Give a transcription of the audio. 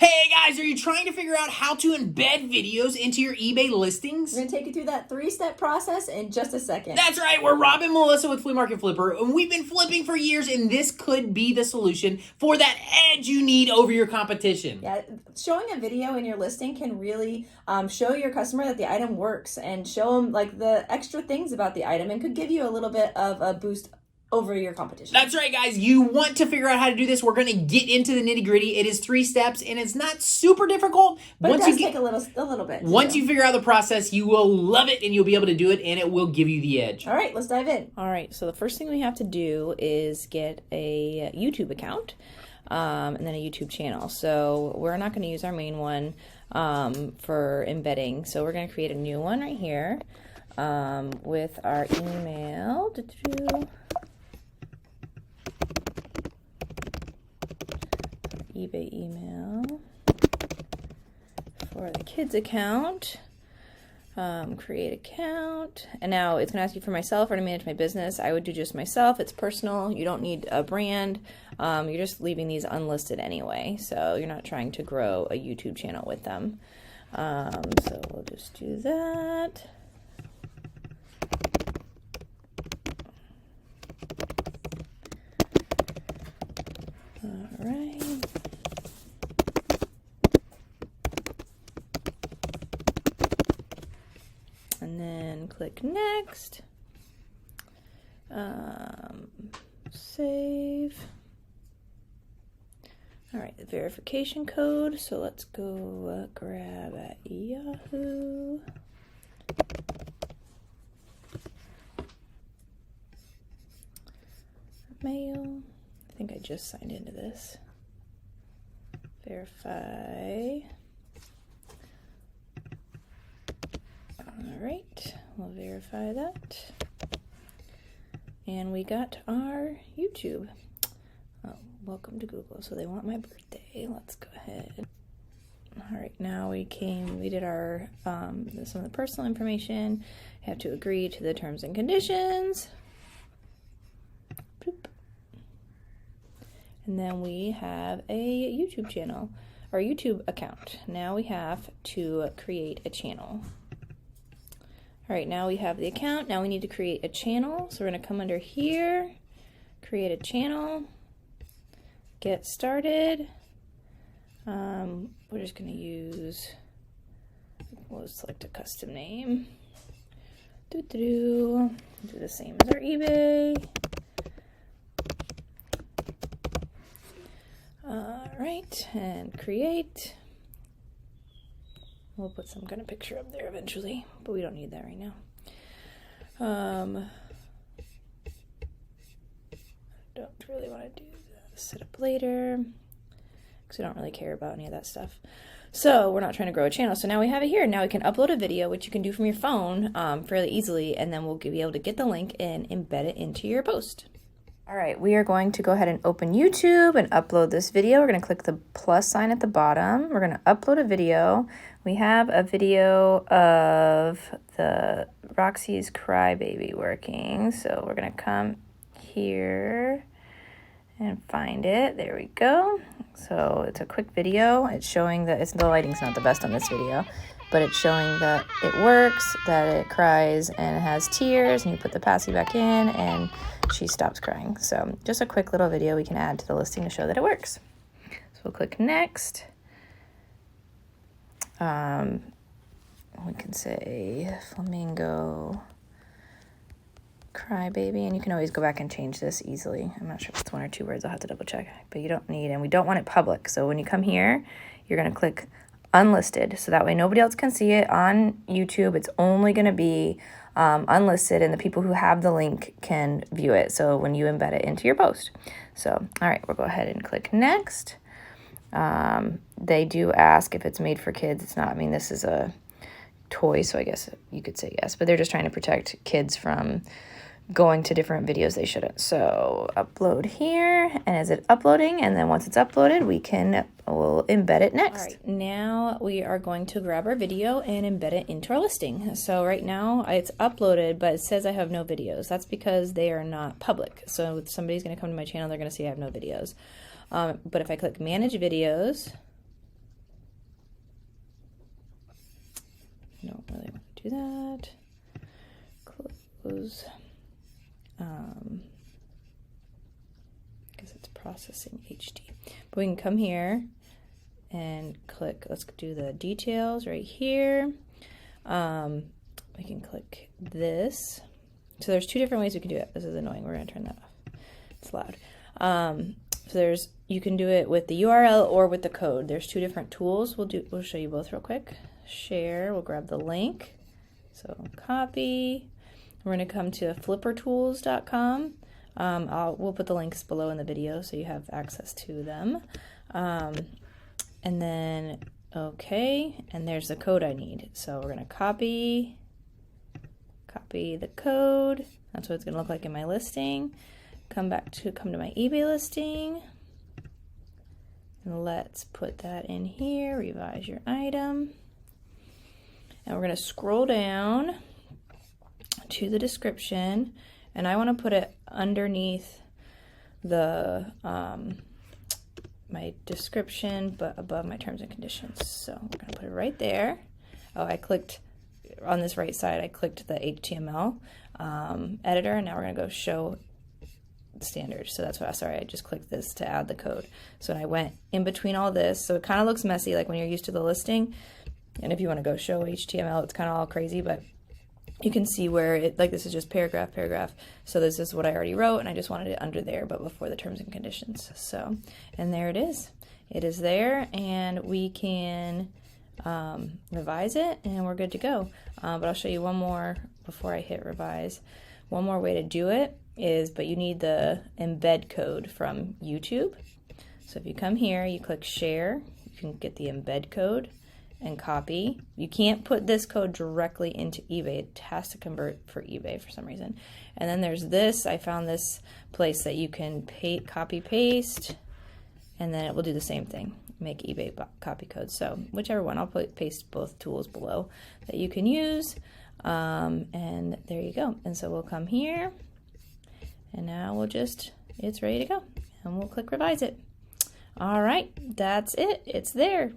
Hey guys, are you trying to figure out how to embed videos into your eBay listings? We're going to take you through that 3-step process in just a second. That's right, we're Rob and Melissa with Flea Market Flipper, and we've been flipping for years, and this could be the solution for that edge you need over your competition. Yeah, showing a video in your listing can really show your customer that the item works and show them like the extra things about the item and could give you a little bit of a boost over your competition. That's right, guys. You want to figure out how to do this. We're going to get into the nitty gritty. It is 3 steps, and it's not super difficult. But it does take a little bit. Once you figure out the process, you will love it, and you'll be able to do it, and it will give you the edge. All right, let's dive in. All right, so the first thing we have to do is get a YouTube account and then a YouTube channel. So we're not going to use our main one for embedding. So we're going to create a new one right here with our email. eBay email for the kids account. Create account, and now it's gonna ask you for myself or to manage my business. I would do just myself. It's personal. You don't need a brand. You're just leaving these unlisted anyway, so you're not trying to grow a YouTube channel with them. So we'll just do that. All right. And then click next, save. All right, the verification code. So let's go grab at Yahoo. Mail. I think I just signed into this. Verify. All right, we'll verify that. And we got our YouTube. Oh, welcome to Google. So they want my birthday. Let's go ahead. All right, now we did our, some of the personal information. You have to agree to the terms and conditions. Boop. And then we have a YouTube channel, or YouTube account. Now we have to create a channel. All right, now we have the account. Now we need to create a channel. So we're going to come under here, create a channel, get started. We're just going to use, we'll select a custom name. Do the same as our eBay. All right, and create. We'll put some kind of picture up there eventually, but we don't need that right now. Don't really want to do that. Set up later, because we don't really care about any of that stuff. So we're not trying to grow a channel. So now we have it here. Now we can upload a video, which you can do from your phone fairly easily, and then we'll be able to get the link and embed it into your post. All right, we are going to go ahead and open YouTube and upload this video. We're going to click the plus sign at the bottom. We're going to upload a video. We have a video of the Roxy's Crybaby working. So we're going to come here and find it. There we go. So it's a quick video. It's showing that the lighting's not the best on this video, but it's showing that it works, that it cries and it has tears, and you put the passy back in and she stops crying. So just a quick little video we can add to the listing to show that it works. So we'll click next. We can say Flamingo Crybaby, and you can always go back and change this easily. I'm not sure if it's 1 or 2 words. I'll have to double check, but you don't need, and we don't want it public. So when you come here, you're going to click unlisted, so that way nobody else can see it on YouTube. It's only going to be unlisted, and the people who have the link can view it, so when you embed it into your post. So all right, we'll go ahead and click next. They do ask if it's made for kids. It's not. I mean, this is a toy, so I guess you could say yes, but they're just trying to protect kids from going to different videos they shouldn't. So upload here, and is it uploading? And then once it's uploaded, we'll embed it next. All right, now we are going to grab our video and embed it into our listing. So right now it's uploaded, but it says I have no videos. That's because they are not public. So if somebody's going to come to my channel, they're going to see I have no videos. But if I click manage videos, do that. Close. Because it's processing HD. But we can come here and click, let's do the details right here. We can click this. So there's two different ways we can do it. This is annoying. We're going to turn that off. It's loud. So you can do it with the URL or with the code. There's two different tools. We'll show you both real quick. Share, we'll grab the link. So copy. We're going to come to flippertools.com. We'll put the links below in the video so you have access to them. And then, okay, and there's the code I need. So we're going to copy the code. That's what it's going to look like in my listing. Come to my eBay listing. And let's put that in here, revise your item. And we're going to scroll down to the description, and I want to put it underneath the my description but above my terms and conditions. So we're going to put it right there. Oh, I clicked on this right side, I clicked the HTML editor, and now we're going to go show standard. So that's what, sorry, I just clicked this to add the code. So I went in between all this, so it kind of looks messy like when you're used to the listing. And if you want to go show HTML, it's kind of all crazy, but you can see where it, like this is just paragraph, paragraph. So this is what I already wrote, and I just wanted it under there, but before the terms and conditions. So, and there it is. It is there, and we can revise it, and we're good to go. But I'll show you one more before I hit revise. One more way to do it is, but you need the embed code from YouTube. So if you come here, you click share, you can get the embed code and copy. You can't put this code directly into eBay. It has to convert for eBay for some reason. And then there's this. I found this place that you can copy paste, and then it will do the same thing. Make eBay copy code. So whichever one, I'll paste both tools below that you can use. And there you go. And so we'll come here, and now it's ready to go. And we'll click revise it. All right, that's it. It's there.